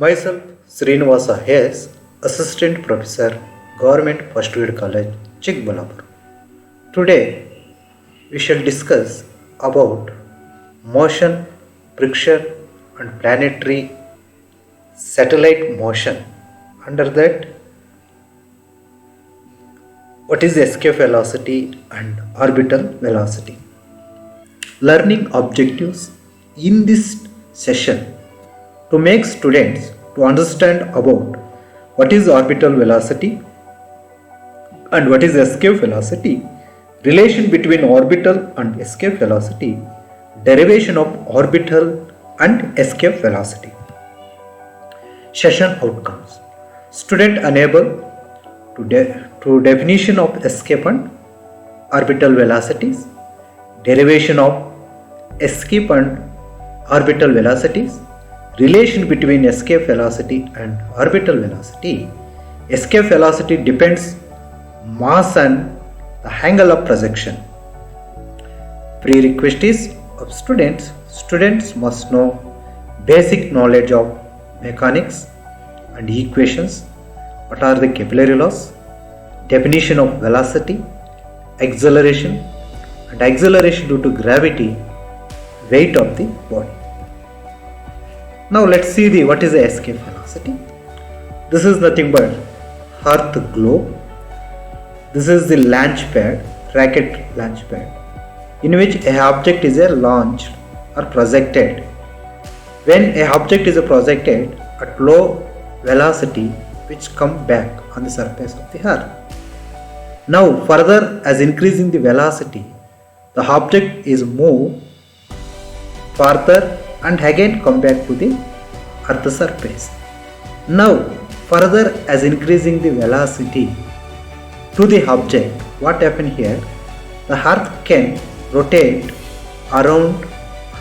Myself, Srinivasa S., Assistant Professor, Government First Grade College, Chikbalapur. Today, we shall discuss about motion, friction, and planetary satellite motion. Under that, what is escape velocity and orbital velocity? Learning objectives in this session to make students to understand about what is orbital velocity and what is escape velocity, relation between orbital and escape velocity, derivation of orbital and escape velocity. Session outcomes. Student unable to definition of escape and orbital velocities, derivation of escape and orbital velocities, relation between escape velocity and orbital velocity. Escape velocity depends mass and the angle of projection. Prerequisites of students must know basic knowledge of mechanics and equations. What are the capillary laws, definition of velocity, acceleration and acceleration due to gravity, weight of the body. Now let's see what is the escape velocity. This is nothing but Earth globe. This is the launch pad, rocket launch pad, in which a object is launched or projected. When a object is projected at low velocity, which come back on the surface of the Earth. Now further, as increasing the velocity, the object is moved further and again come back to the Earth surface. Now further, as increasing the velocity to the object, what happened here? The Earth can rotate around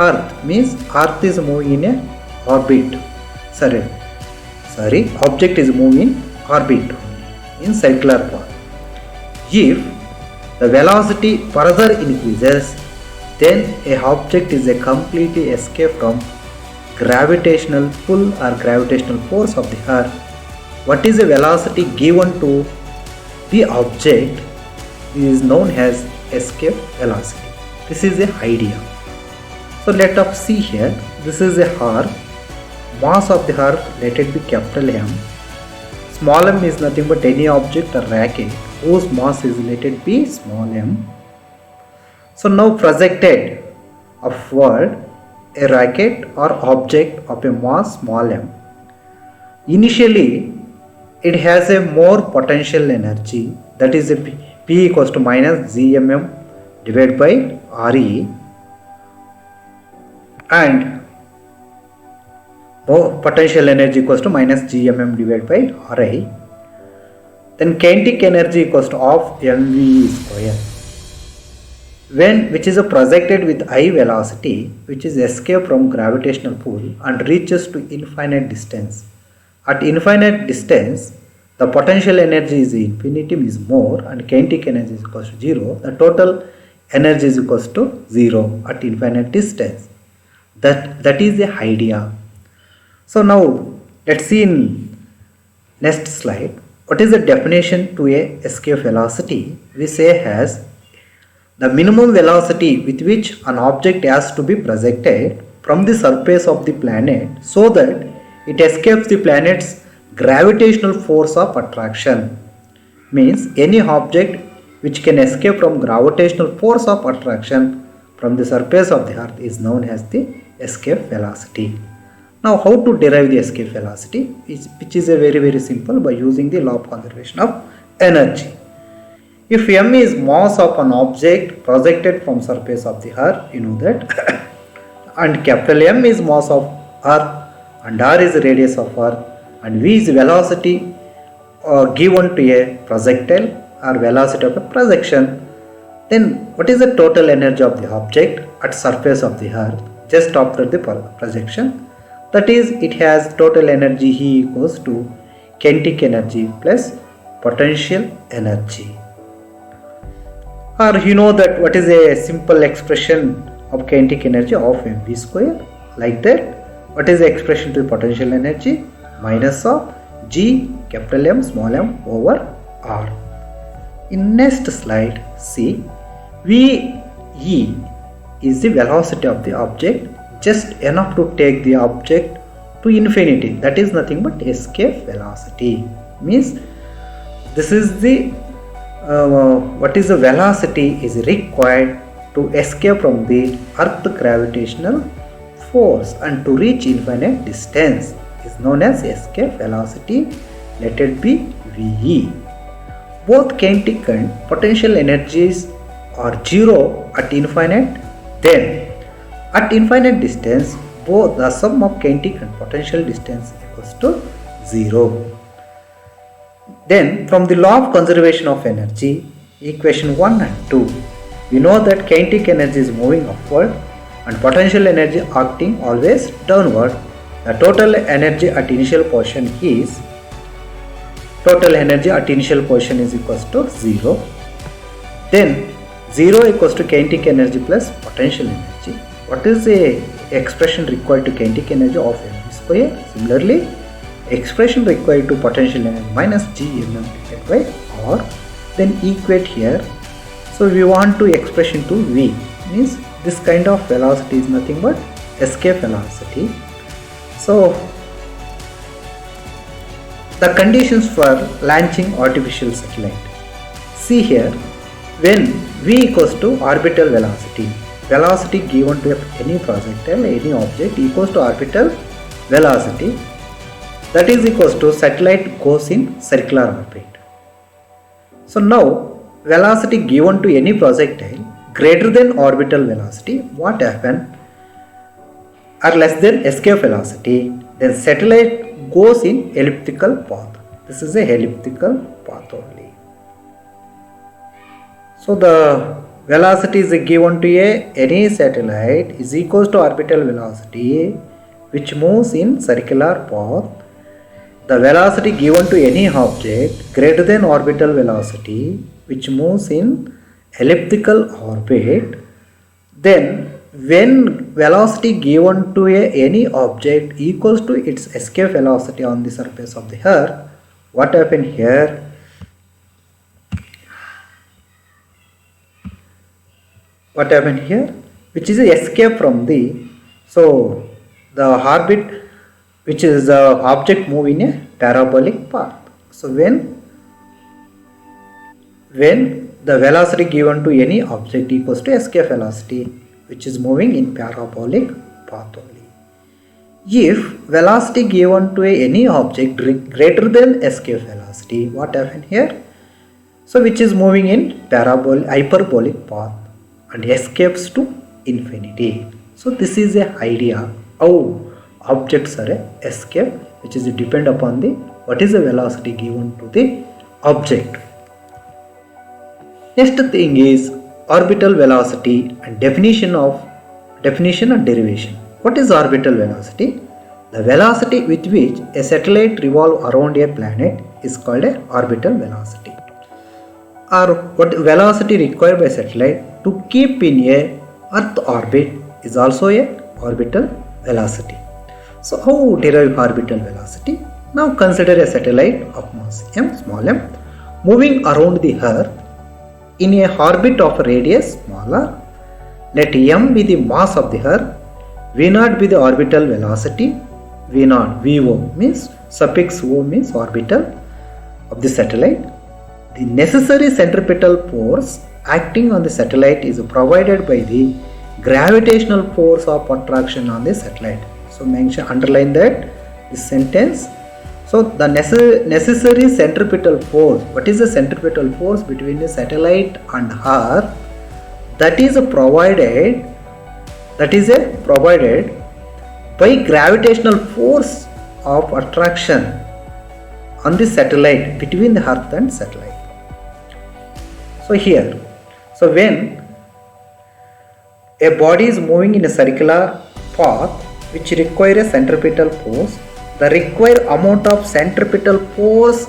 Earth, means Earth is moving in a orbit. Object is moving in orbit in circular path. If the velocity further increases, then a object is a completely escape from gravitational pull or gravitational force of the Earth. What is the velocity given to the object is known as escape velocity. This is the idea. So let us see here. This is a Earth. Mass of the Earth, let it be capital M. Small m is nothing but any object or rocket whose mass is let it be small m. So now projected upward a rocket or object of a mass small m. Initially it has a more potential energy, that is a P equals to minus gmm divided by Re, and more potential energy equals to minus gmm divided by Ri. Then kinetic energy equals to half mv square. Which is projected with high velocity, which is escape from gravitational pull and reaches to infinite distance. At infinite distance, the potential energy is infinity, is more, and kinetic energy is equals to 0. The total energy is equals to 0 at infinite distance. That is the idea. So now let's see in next slide. What is the definition to a escape velocity? We say as the minimum velocity with which an object has to be projected from the surface of the planet so that it escapes the planet's gravitational force of attraction. Means any object which can escape from gravitational force of attraction from the surface of the Earth is known as the escape velocity. Now how to derive the escape velocity, which is a very simple, by using the law of conservation of energy. If m is mass of an object projected from surface of the Earth, you know that, and capital M is mass of Earth and r is radius of Earth and v is velocity given to a projectile or velocity of a projection, then what is the total energy of the object at surface of the Earth just after the projection? That is, it has total energy E equals to kinetic energy plus potential energy. Or you know that what is a simple expression of kinetic energy of mv square, like that. What is the expression to potential energy? minus of g capital M small m over r. In next slide, see, v e is the velocity of the object, just enough to take the object to infinity. That is nothing but escape velocity. Means this is the what is the velocity is required to escape from the earth gravitational force and to reach infinite distance is known as escape velocity. Let it be Ve. Both kinetic and potential energies are zero at infinite. Then at infinite distance, both the sum of kinetic and potential distance equals to 0. Then from the law of conservation of energy, equation 1 and 2, we know that kinetic energy is moving upward and potential energy acting always downward. The total energy at initial position is equals to 0. Then 0 equals to kinetic energy plus potential energy. What is the expression required to kinetic energy of mv square? Similarly, expression required to potential energy minus g mm divided by r. Then equate here. So we want to expression to v, means this kind of velocity is nothing but escape velocity. So the conditions for launching artificial satellite. See here, when v equals to orbital velocity given to any projectile, any object equals to orbital velocity, that is equals to satellite goes in circular orbit. So now velocity given to any projectile greater than orbital velocity, what happen? Or less than escape velocity, then satellite goes in elliptical path. This is a elliptical path only. So the velocity is given to any satellite is equals to orbital velocity which moves in circular path. The velocity given to any object greater than orbital velocity which moves in elliptical orbit. Then when velocity given to any object equals to its escape velocity on the surface of the earth, what happened here? What happened here? Which is escape from the, so the orbit, which is the object move in a parabolic path. So when the velocity given to any object equals to escape velocity which is moving in parabolic path only. If velocity given to any object greater than escape velocity, what happened here? So which is moving in hyperbolic path and escapes to infinity. So this is a idea how objects are escape, which is depend upon the what is the velocity given to the object. Next thing is orbital velocity and definition and derivation. What is orbital velocity? The velocity with which a satellite revolves around a planet is called a orbital velocity. Or what velocity required by satellite to keep in a earth orbit is also a orbital velocity. So how derive orbital velocity? Now consider a satellite of mass m, small m, moving around the earth in a orbit of radius smaller. Let m be the mass of the earth, v0 be the orbital velocity, v0, vo means suffix o means orbital of the satellite. The necessary centripetal force acting on the satellite is provided by the gravitational force of attraction on the satellite. So underline that this sentence. So the necessary centripetal force, what is the centripetal force between the satellite and earth? That is provided by gravitational force of attraction on the satellite between the earth and satellite. So here, so when a body is moving in a circular path which requires a centripetal force, the required amount of centripetal force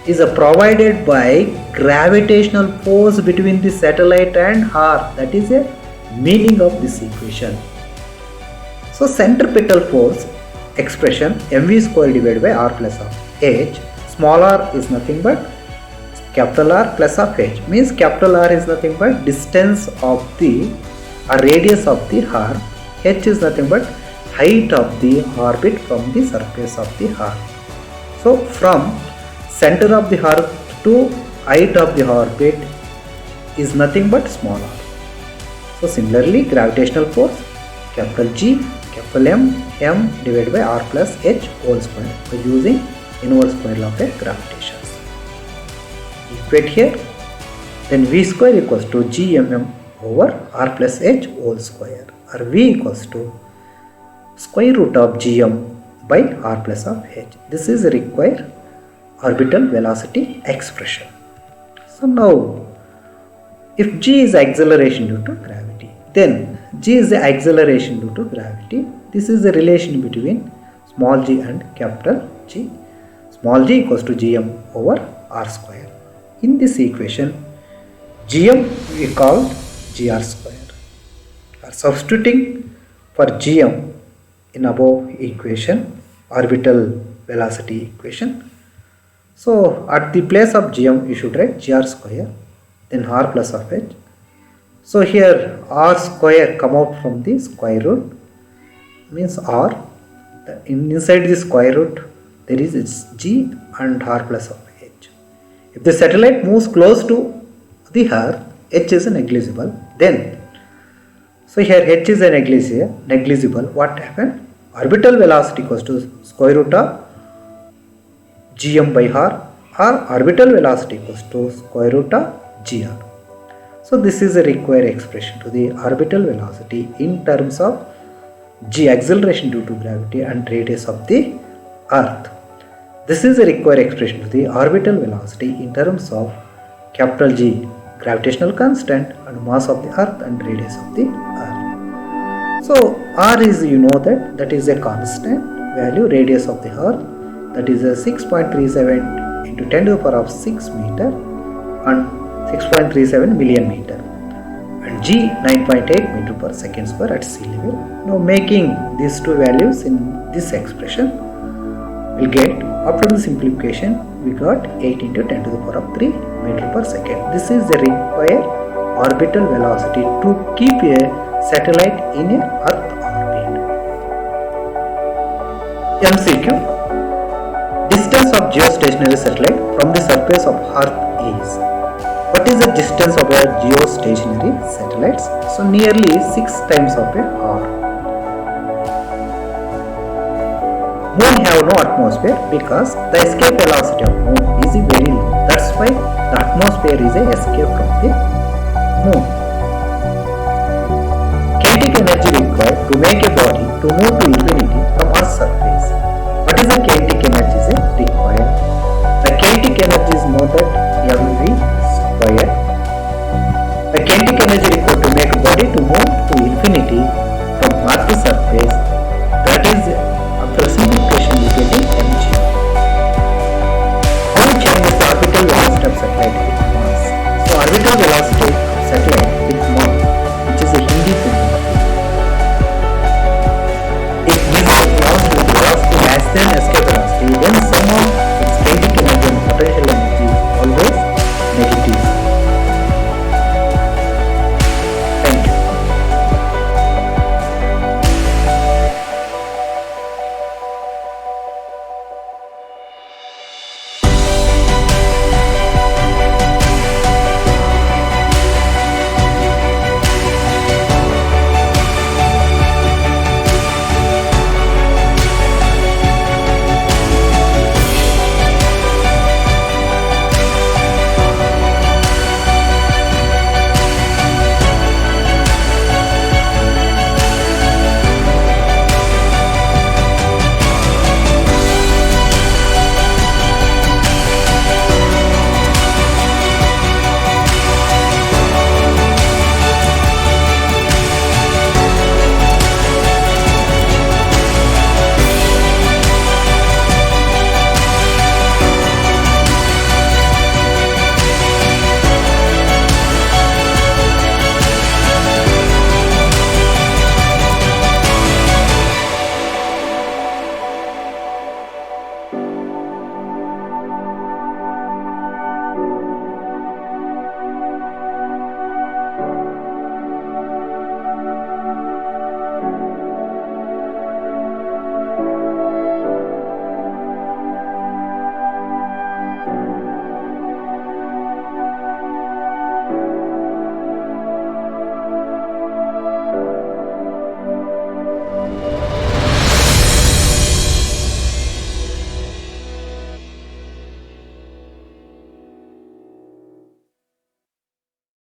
is provided by gravitational force between the satellite and earth. That is a meaning of this equation. So centripetal force expression mv square divided by r plus of h. Small r is nothing but capital R plus of h, means capital R is nothing but distance of the radius of the earth, h is nothing but height of the orbit from the surface of the earth. So from center of the earth to height of the orbit is nothing but small r. So similarly, gravitational force capital G, capital M divided by r plus h whole square by using inverse square law of gravitation. Equate here, then v square equals to gmm over r plus h whole square, or v equals to square root of gm by r plus of h. This is a required orbital velocity expression. So now, if g is acceleration due to gravity, then g is the acceleration due to gravity. This is the relation between small g and capital G. Small g equals to gm over r square. In this equation, gm we call gr square. Or substituting for gm in above equation, orbital velocity equation. So at the place of gm you should write gr square, then r plus of h. So here r square come out from the square root, means r. Inside the square root there is g and r plus of h. If the satellite moves close to the earth, h is negligible. Then, so here h is negligible. What happened? Orbital velocity equals to square root of gm by r, or orbital velocity equals to square root of gr. So this is a required expression to the orbital velocity in terms of g, acceleration due to gravity, and radius of the earth. This is a required expression to the orbital velocity in terms of capital G, gravitational constant, and mass of the earth and radius of the earth. So r is, you know, that is a constant value, radius of the earth, that is a 6.37 into 10 to the power of 6 meter and 6.37 million meter, and g 9.8 meter per second square at sea level. Now making these two values in this expression, we'll get, after the simplification, we got 8 into 10 to the power of 3 meter per second. This is the required orbital velocity to keep a satellite in a earth orbit. MCQ: distance of geostationary satellite from the surface of earth is. What is the distance of a geostationary satellites? So nearly 6 times of a r. Moon have no atmosphere because the escape velocity of moon is very low. That's why the atmosphere is a escape from the moon. Kinetic energy required to make a body to move to infinity from Earth's surface. What is the kinetic energy required? The kinetic energy is known that